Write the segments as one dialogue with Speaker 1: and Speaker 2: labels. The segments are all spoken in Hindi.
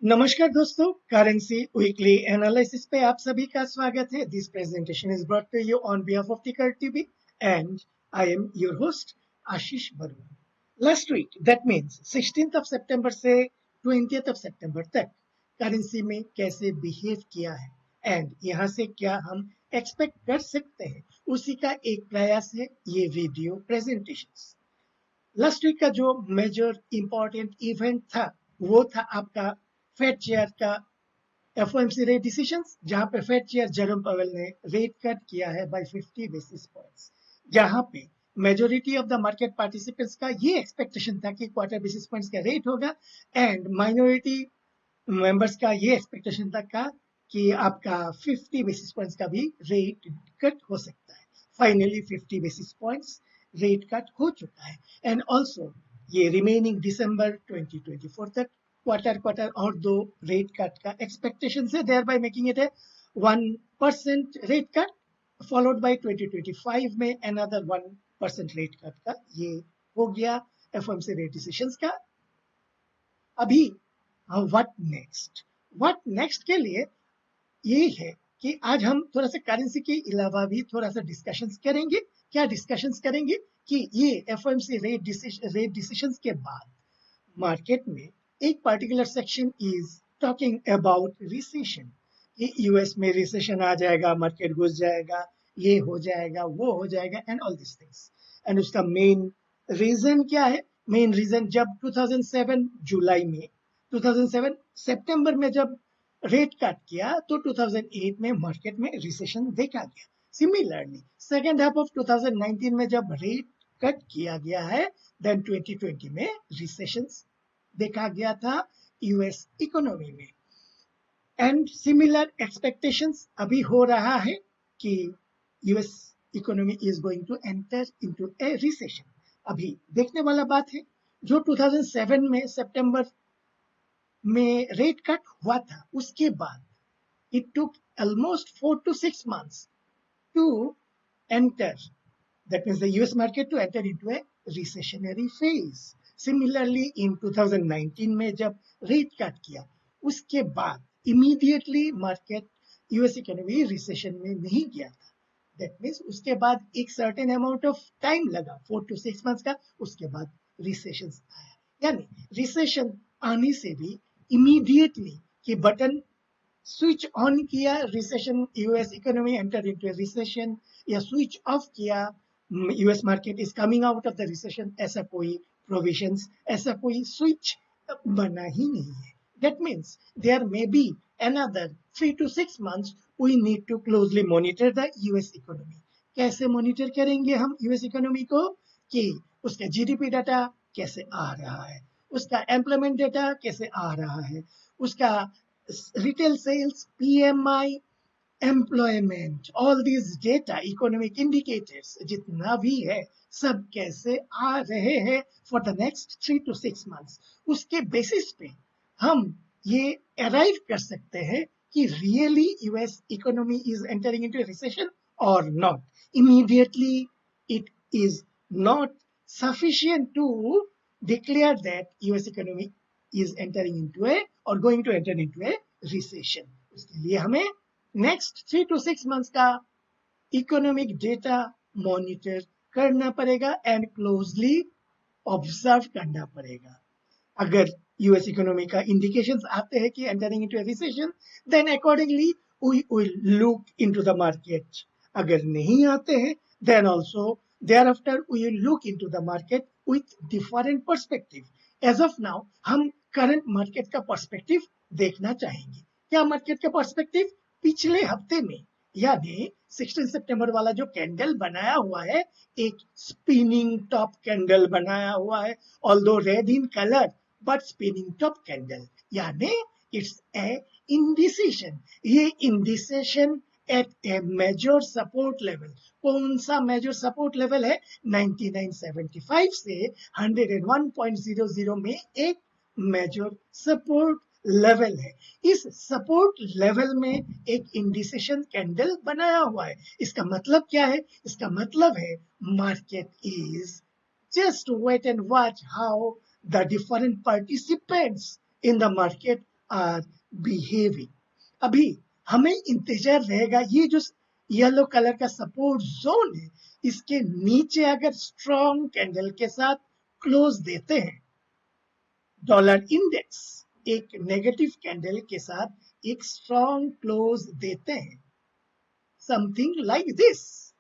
Speaker 1: नमस्कार दोस्तों, करेंसी वीकली एनालिसिस पे आप सभी का स्वागत है। This presentation is brought to you on behalf of Ticker TV and I am your host Ashish Barua. Last week, that means 16th of September से 20th ऑफ सितंबर तक करेंसी में कैसे बिहेव किया है एंड यहाँ से क्या हम एक्सपेक्ट कर सकते हैं, उसी का एक प्रयास है ये वीडियो प्रेजेंटेशन। लास्ट वीक का जो मेजर इंपॉर्टेंट इवेंट था वो था आपका फेड चेयर का एफओएमसी रेट डिसीजंस, जहां पे फेड चेयर जेरोम पावेल ने रेट कट किया है बाय 50 बेसिस पॉइंट्स, जहां पे majority of the market participants का ये एक्सपेक्टेशन था कि क्वार्टर बेसिस पॉइंट्स का रेट होगा एंड माइनॉरिटी मेंबर्स का ये एक्सपेक्टेशन था कि आपका 50 बेसिस पॉइंट्स का भी रेट कट हो सकता है। Finally 50 basis points rate cut हो चुका है एंड ऑल्सो ये रिमेनिंग दिसंबर 2024 तक क्वार्टर और दो रेट कट का एक्सपेक्टेशन है, thereby making it a 1% rate cut followed by 2025 में another 1% रेट कट का ये हो गया एफओएमसी रेट डिसीजंस का। अभी व्हाट नेक्स्ट के लिए ये है कि आज हम थोड़ा सा करेंसी के अलावा भी थोड़ा सा डिस्कशंस करेंगे। क्या डिस्कशंस करेंगे कि ये एफओएमसी रेट डिसीजंस के बाद मार्केट में एक particular section is talking about recession, कि यूएस में रिसेशन आ जाएगा, मार्केट घुस जाएगा, ये हो जाएगा, वो हो जाएगा and all this things. And उसका मेन रीजन क्या है? मेन रीजन जब 2007 जुलाई में 2007 सितंबर में जब रेट कट किया तो 2008 में मार्केट में रिसेशन देखा गया। सिमिलरली सेकेंड हाफ ऑफ 2019 में जब रेट कट किया गया है, देन 2020 में रिसेशन देखा गया था यूएस इकोनॉमी में एंड सिमिलर एक्सपेक्टेशंस अभी हो रहा है कि US economy is going to enter into a recession. अभी देखने वाला बात है, जो 2007 में सितंबर में रेट कट हुआ था, उसके बाद it took almost 4 to 6 months to enter, that means the US market to enter into a recessionary phase. Similarly in 2019 में जब रेट कट किया, उसके बाद immediately market US economy recession में नहीं गया था। दैट मीन्स उसके बाद एक सर्टेन अमाउंट ऑफ टाइम लगा, 4 to 6 months का, उसके बाद रिसेशन आया। यानी रिसेशन आने से भी इमीडिएटली कि बटन स्विच ऑन किया, recession US economy enter into a recession, या स्विच ऑफ किया, US market is coming out of the recession, ऐसा कोई प्रोविजंस, ऐसा कोई स्विच बना ही नहीं है। That means there may be another 3 to 6 months we need to closely monitor the US economy. कैसे मॉनिटर करेंगे हम यूएस इकोनॉमी को? कि उसका जीडीपी डाटा कैसे आ रहा है, उसका एम्प्लॉयमेंट डाटा कैसे आ रहा है, उसका retail sales, PMI, employment, all these data, economic indicators जितना भी है सब कैसे आ रहे हैं for the next 3 to 6 months. उसके बेसिस पे हम ये अराइव कर सकते हैं कि really US economy is entering into recession और not. Immediately it is not sufficient to declare that US economy is entering into a or going to enter into a recession. उसके लिए हमें next 3 to 6 months का इकोनॉमिक डेटा मॉनिटर करना पड़ेगा एंड क्लोजली ऑब्जर्व करना पड़ेगा। अगर यूएस इकोनॉमी का इंडिकेशंस आते हैं कि entering into a recession, then accordingly we will look into the market. अगर नहीं आते हैं, then also thereafter we will look into the market with different perspective. As of now हम करंट मार्केट का पर्सपेक्टिव देखना चाहेंगे। क्या मार्केट का पर्सपेक्टिव? पिछले हफ्ते में यानी 16 सितंबर वाला जो कैंडल बनाया हुआ है, एक स्पिनिंग टॉप कैंडल बनाया हुआ है, although red in colour but spinning top candle, यानी इट्स ए इंडिसेशन। ये इंडिसेशन एट ए मेजर सपोर्ट लेवल, कौन सा मेजर सपोर्ट लेवल है? 9975 से 101.00 में एक मेजर सपोर्ट लेवल है। इस सपोर्ट लेवल में एक इंडिसेशन कैंडल बनाया हुआ है। इसका मतलब क्या है? इसका मतलब है market is just wait and watch how the different participants in the market are behaving. अभी हमें इंतजार रहेगा, ये जो येलो कलर का सपोर्ट जोन है, इसके नीचे अगर स्ट्रॉन्ग कैंडल के साथ क्लोज देते हैं, डॉलर इंडेक्स एक नेगेटिव कैंडल के साथ एक स्ट्रॉन्ग क्लोज देते हैं, समथिंग लाइक दिस,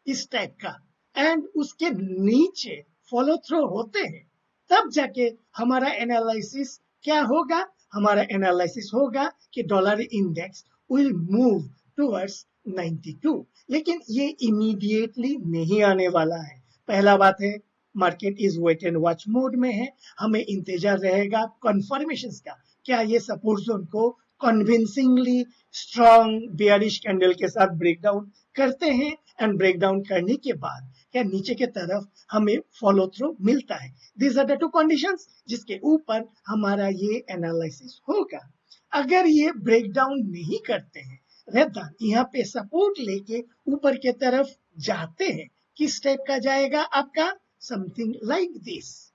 Speaker 1: इस टाइप का, एंड उसके नीचे फॉलो थ्रू होते हैं, तब जाके हमारा एनालिसिस क्या होगा? हमारा एनालिसिस होगा कि dollar index will move towards 92। लेकिन ये इमीडिएटली नहीं आने वाला है। पहला बात है, market is wait and watch mode में है, हमें इंतजार रहेगा कंफर्मेशंस का, क्या ये सपोर्ट जोन को कन्विंसिंगली स्ट्रॉन्ग बेयरिश कैंडल के साथ ब्रेक डाउन करते हैं, एंड ब्रेक डाउन करने के बाद क्या नीचे के तरफ हमें फॉलो थ्रू मिलता है। This are the two conditions जिसके ऊपर हमारा ये एनालिसिस होगा। अगर ये ब्रेक डाउन नहीं करते हैं, रेदर यहाँ पे सपोर्ट लेके ऊपर के तरफ जाते हैं, किस टाइप का जाएगा आपका? Something like this.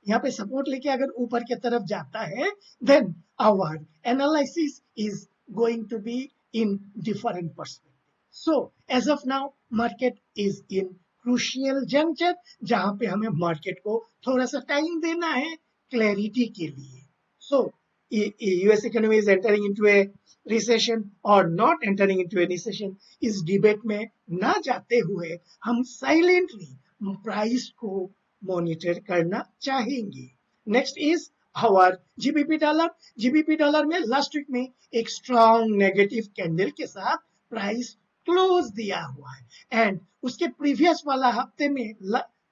Speaker 1: यहाँ पे सपोर्ट लेके अगर ऊपर की तरफ जाता है, then our analysis is going to be in different perspective. So as of now market is in crucial juncture, जहां पे हमें मार्केट को थोड़ा सा टाइम देना है क्लैरिटी के लिए। So US economy is entering into a recession और not entering into a recession, इस डिबेट में ना जाते हुए हम साइलेंटली प्राइस को मॉनिटर करना चाहेंगे। Next is our GBP dollar. GBP dollar में लास्ट वीक में एक स्ट्रॉन्ग नेगेटिव कैंडल के साथ प्राइस क्लोज दिया हुआ है, एंड उसके प्रीवियस वाला हफ्ते में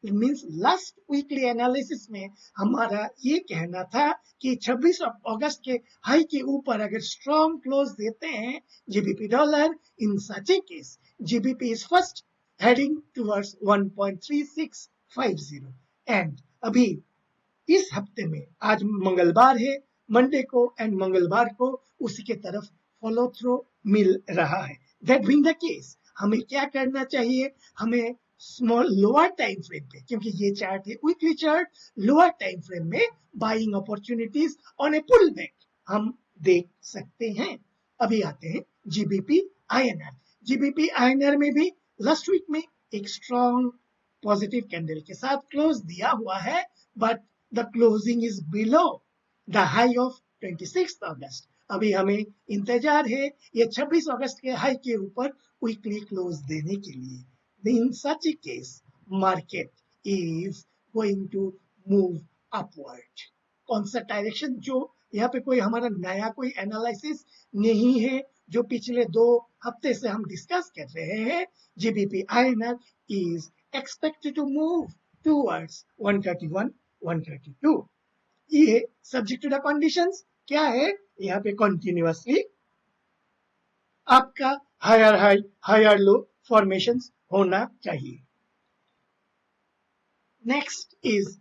Speaker 1: मींस लास्ट वीकली एनालिसिस में हमारा ये कहना था कि 26 अगस्त के हाई के ऊपर अगर स्ट्रॉन्ग क्लोज देते हैं GBP dollar, in such a case GBP is first heading towards 1.3650, and अभी इस हफ्ते में आज मंगलवार है, मंडे को एंड मंगलवार को उसी के तरफ फॉलो थ्रू मिल रहा है। दैट बीइंग द केस, हमें क्या करना चाहिए? हमें स्मॉल लोअर टाइम फ्रेम पे, क्योंकि ये चार्ट है weekly chart, lower time frame में buying opportunities on a pull back हम देख सकते हैं। अभी आते हैं जीबीपी आईएनआर। जीबीपी आईएनआर में भी लास्ट वीक में एक स्ट्रॉन्ग पॉजिटिव कैंडल के साथ क्लोज दिया हुआ है, but the closing is below the high of 26 अगस्त। अभी हमें इंतजार है ये 26 अगस्त के हाई के ऊपर क्विकली क्लोज देने के लिए। In such a case market is going to move upward. कौन सा डायरेक्शन? जो यहाँ पे कोई हमारा नया कोई एनालिसिस नहीं है, जो पिछले 2 हफ्ते से हम डिस्कस कर रहे हैं। GBP INR is expected to move towards 131, 132. ये subject to the conditions क्या है? यहाँ पे continuously आपका higher high, higher low formations होना चाहिए। Next is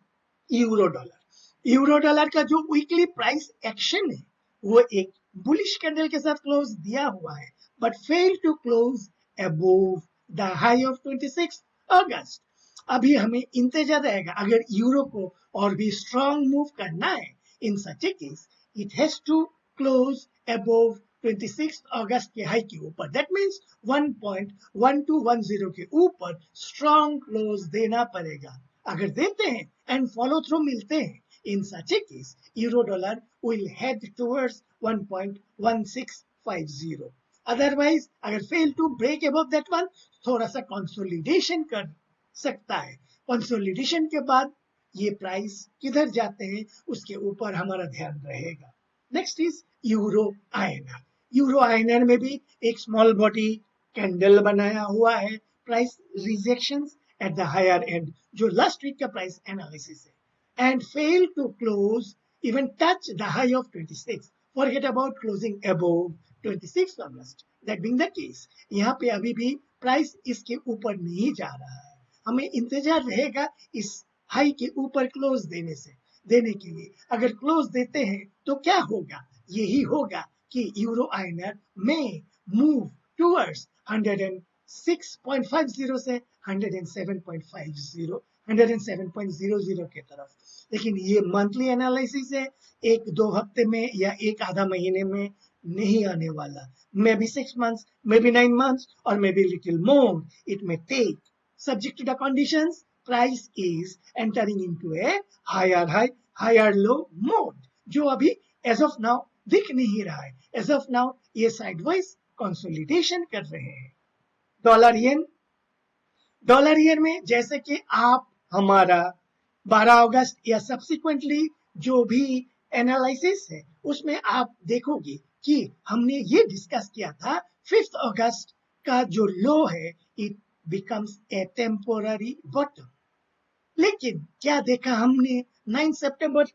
Speaker 1: euro dollar. Euro dollar का जो वीकली प्राइस एक्शन है वो एक बुलिश कैंडल के साथ क्लोज दिया हुआ है, but fail to close above the high of 26 अगस्त। अभी हमें इंतजार रहेगा, अगर यूरो को और भी स्ट्रॉन्ग मूव करना है, in such a case it has to close above 26 August के हाई के ऊपर। दैट मींस 1.1210 के ऊपर स्ट्रॉन्ग क्लोज देना पड़ेगा। अगर देते हैं एंड फॉलो थ्रू मिलते हैं, in such a case euro dollar will head towards 1.1650. otherwise अगर fail to break above that one, थोड़ा सा कंसोलिडेशन कर सकता है। कंसोलिडेशन के बाद ये प्राइस किधर जाते हैं उसके ऊपर हमारा ध्यान रहेगा। Next is euro INR. Euro INR में भी एक स्मॉल बॉडी कैंडल बनाया हुआ है, price rejections at the higher end, जो लास्ट वीक का प्राइस एनालिसिस है, and fail to close, even touch the high of 26. Forget about closing above 26 August. That being the case, यहाँ पे अभी भी प्राइस इसके ऊपर नहीं जा रहा है। हमें इंतजार रहेगा इस हाई के ऊपर क्लोज देने के लिए। अगर क्लोज देते हैं तो क्या होगा? यही होगा कि यूरो आईएनआर में मूव टूवर्ड्स 106.50 से 107.50, 107.00 के तरफ। लेकिन ये मंथली एनालिसिस है, एक दो हफ्ते में या एक आधा महीने में नहीं आने वाला। May be 6 months, may be 9 months, और may be little more it may take. Subject to the conditions, price is entering into a higher high, higher low mode, जो अभी as of now दिख नहीं रहा है। as of now ये sideways consolidation कर रहे हैं। डॉलर येन में जैसे कि आप हमारा 12 अगस्त या सब्सिक्वेंटली जो भी एनालिसिस है उसमें आप देखोगे कि हमने ये डिस्कस किया था 5 अगस्त का जो लो है it becomes a temporary bottom. लेकिन क्या देखा हमने 9 सितंबर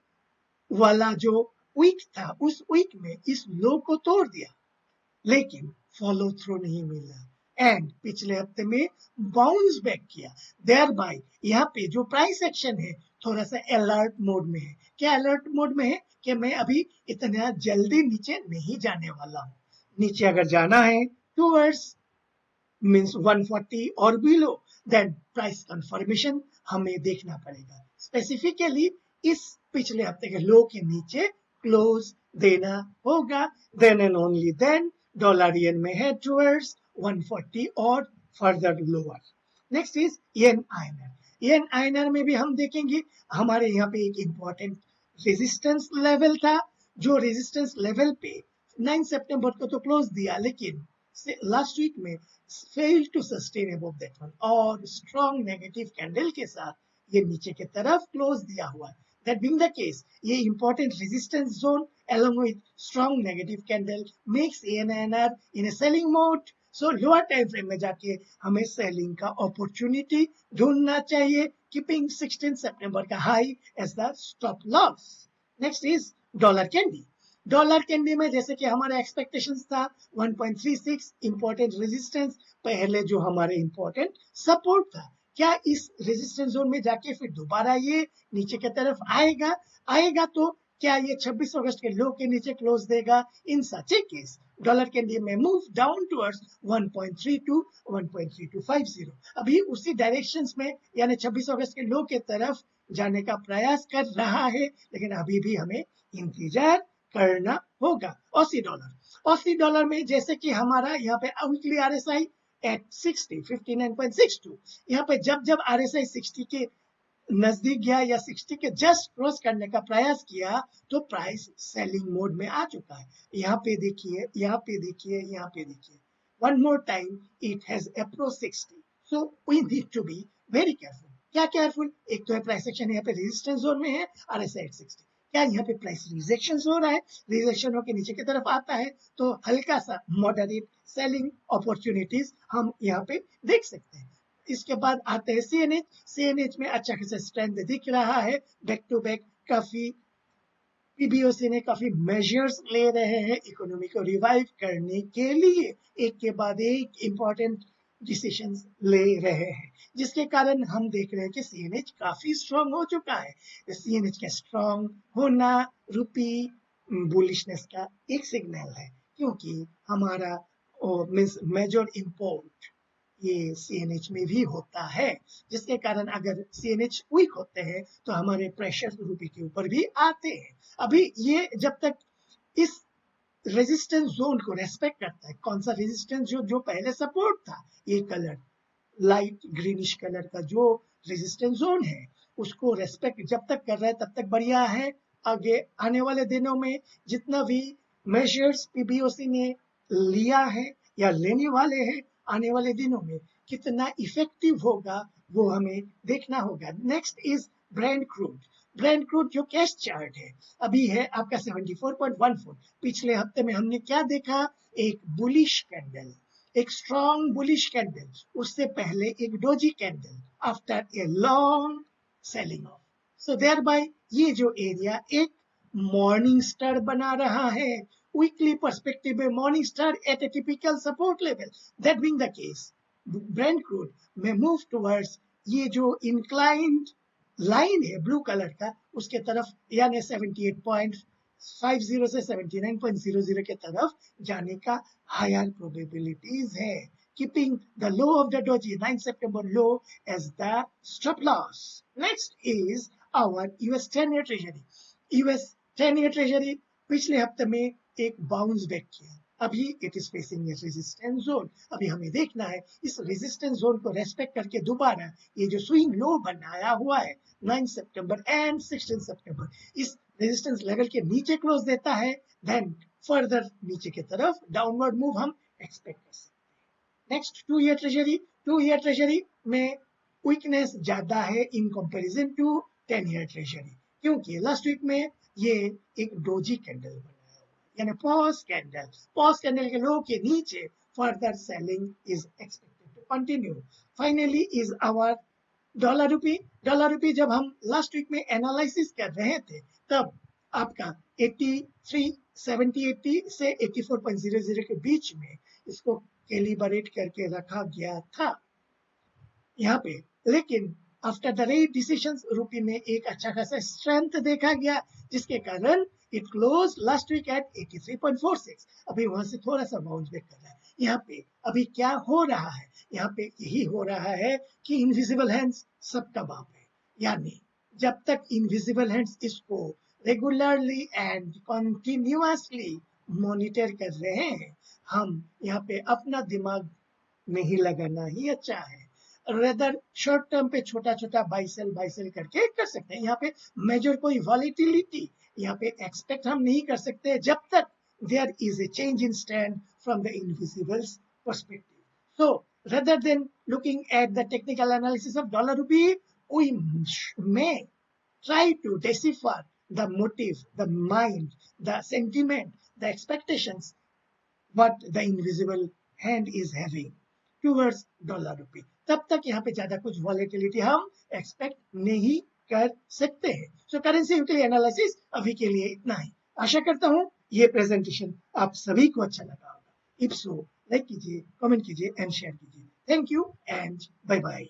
Speaker 1: वाला जो वीक था उस वीक में इस लो को तोड़ दिया, लेकिन फॉलो थ्रू नहीं मिला एंड पिछले हफ्ते में बाउंस बैक किया। देयर बाय यहाँ पे जो प्राइस एक्शन है थोड़ा सा अलर्ट मोड में है। क्या अलर्ट मोड में है कि मैं अभी इतना जल्दी नीचे नहीं जाने वाला हूँ। नीचे अगर जाना है टूवर्ड्स मीन्स 140 और बिलो, देन प्राइस कंफर्मेशन हमें देखना पड़ेगा। स्पेसिफिकली इस पिछले हफ्ते के लो के नीचे क्लोज देना होगा, then and only then dollar yen में है टूवर्ड्स 140 और further lower. Next is yen INR. Yen INR में भी हम देखेंगे हमारे यहाँ पे एक इंपॉर्टेंट रेजिस्टेंस लेवल था, जो रेजिस्टेंस लेवल पे 9 सितंबर को तो क्लोज दिया, लेकिन लास्ट वीक में failed to sustain above that one और strong negative candle के साथ ये नीचे की तरफ क्लोज दिया हुआ है। That being the case, ये important resistance zone along with strong negative candle makes ANR in a selling mode. So lower time frame में जाके हमें selling का opportunity ढूंढना चाहिए, keeping 16 September का high as the stop loss. Next is dollar candy. Dollar candy में जैसे कि हमारा एक्सपेक्टेशंस था 1.36 इंपॉर्टेंट रेजिस्टेंस, पहले जो हमारे इंपॉर्टेंट सपोर्ट था। क्या इस रेजिस्टेंस जोन में जाके फिर दोबारा ये नीचे की तरफ आएगा तो क्या ये 26 अगस्त के लो के नीचे क्लोज देगा? इन such a case dollar candy में मूव डाउन टुवर्ड्स 1.32 1.3250 अभी उसी डायरेक्शंस में यानी 26 अगस्त के लो के तरफ जाने का प्रयास कर रहा है, लेकिन अभी भी हमें इंतजार करना होगा। ऑसी डॉलर में जैसे कि हमारा यहाँ पे वीकली आरएसआई एट 59.62, यहाँ पे जब आरएसआई 60 के नजदीक गया या 60 के जस्ट क्रॉस करने का प्रयास किया तो प्राइस सेलिंग मोड में आ चुका है। यहाँ पे देखिए, यहाँ पे देखिए, one more time it has approach 60, so we need to be very careful. क्या केयरफुल? एक तो है प्राइस एक्शन यहाँ पे रेजिस्टेंस जोन में है आरएसआई एट 60, क्या यहाँ पे प्राइस रिजेक्शन हो रहा है? रिजेक्शन होकर नीचे की तरफ आता है तो हल्का सा मॉडरेट सेलिंग अपॉर्चुनिटीज हम यहाँ पे देख सकते हैं। इसके बाद आते हैं सीएनएच में अच्छा खासा स्ट्रेंथ दिख रहा है, बैक टू बैक काफी पीबीओसी ने काफी मेजर्स ले रहे हैं इकोनॉमी को रिवाइव करने के लिए, एक के बाद एक इंपॉर्टेंट डिसीजंस ले रहे हैं, जिसके कारण हम देख रहे हैं कि सीएनएच काफी स्ट्रांग हो चुका है। सीएनएच का स्ट्रांग होना रूपी बुलिशनेस का एक सिग्नल है, क्योंकि हमारा मींस मेजर इंपोर्ट ये सीएनएच में भी होता है, जिसके कारण अगर सीएनएच वीक होते हैं तो हमारे प्रेशर रूपी के ऊपर भी आते हैं। अभी ये जब तक इस रेजिस्टेंस जोन को रेस्पेक्ट करता है, कौन सा रेजिस्टेंस जो पहले सपोर्ट था, ये कलर लाइट ग्रीनिश कलर का जो रेजिस्टेंस जोन है उसको रेस्पेक्ट जब तक कर रहा है तब तक बढ़िया है। आगे आने वाले दिनों में जितना भी मेजर्स पीबीओसी ने लिया है या लेने वाले हैं, आने वाले दिनों में कितना इफेक्टिव होगा वो हमें देखना होगा। नेक्स्ट इज ब्रेंट क्रूड जो कैश चार्ट है अभी है आपका 74.14। पिछले हफ्ते में हमने क्या देखा? एक बुलिश कैंडल, एक स्ट्रॉन्ग बुलिश कैंडल, उससे पहले एक doji candle after a long selling off. So thereby ये जो एरिया एक मॉर्निंग स्टार बना रहा है, वीकली पर्सपेक्टिव में morning star at a typical support level. That being the case Brent crude में मूव टुवर्ड्स ये जो इंक्लाइंड लाइन है ब्लू कलर का उसके तरफ, यानी 78.50 से 79.00 के तरफ जाने का हायर प्रोबेबिलिटीज है। keeping the low of the doji 9 September low as the stop loss. Next is our US 10-year treasury. US 10-year treasury पिछले हफ्ते में एक बाउंस बैक किया, अभी it is facing A resistance zone. अभी हमें देखना है इस रेजिस्टेंस जोन को रेस्पेक्ट करके दोबारा ये जो स्विंग लो बनाया हुआ है 9 सितंबर एंड 16 सितंबर, इस रेजिस्टेंस लेवल के नीचे क्लोज देता है, देन फर्दर नीचे की तरफ डाउनवर्ड मूव हम एक्सपेक्ट कर सकते हैं। नेक्स्ट 2 ईयर ट्रेजरी में वीकनेस ज्यादा है इन कंपैरिजन टू 10-ईयर ट्रेजरी, क्योंकि लास्ट वीक में ये एक डोजी कैंडल बनाया हुआ है, यानी पॉज कैंडल के लो के नीचे further selling is expected to continue. Finally is our dollar rupee जब हम लास्ट वीक में एनालिसिस कर रहे थे तब आपका 83.70 से 84.00 के बीच में इसको कैलिब्रेट करके रखा गया था यहाँ पे, लेकिन आफ्टर द रेट डिसीजंस रूपी में एक अच्छा खासा स्ट्रेंथ देखा गया, जिसके कारण it close last week at 83.46। अभी वहां से थोड़ा सा बाउंस बैक कर रहा है। यहाँ पे अभी क्या हो रहा है, यहाँ पे यही हो रहा है कि इनविजिबल हैंड्स सबका बाप है, यानी जब तक इनविजिबल हैंड्स इसको रेगुलरली एंड कंटिन्यूअसली मॉनिटर कर रहे हैं, हम यहाँ पे अपना दिमाग नहीं लगाना ही अच्छा है। रेदर शॉर्ट टर्म पे छोटा छोटा बाई सेल करके कर सकते हैं। यहाँ पे मेजर कोई वॉलिटिलिटी यहाँ पे एक्सपेक्ट हम नहीं कर सकते जब तक there is a change in stand from the invisibles perspective. So rather than looking at the technical analysis of dollar rupee, we may try to decipher the motive, the mind, the sentiment, the expectations what the invisible hand is having towards dollar rupee। तब तक यहाँ पे ज्यादा कुछ वॉलेटिलिटी हम एक्सपेक्ट नहीं कर सकते हैं। सो करेंसी वीकली एनालिसिस अभी के लिए इतना ही। आशा करता हूँ ये प्रेजेंटेशन आप सभी को अच्छा लगा होगा। इफ सो लाइक कीजिए, कमेंट कीजिए एंड शेयर कीजिए। Thank you and bye bye.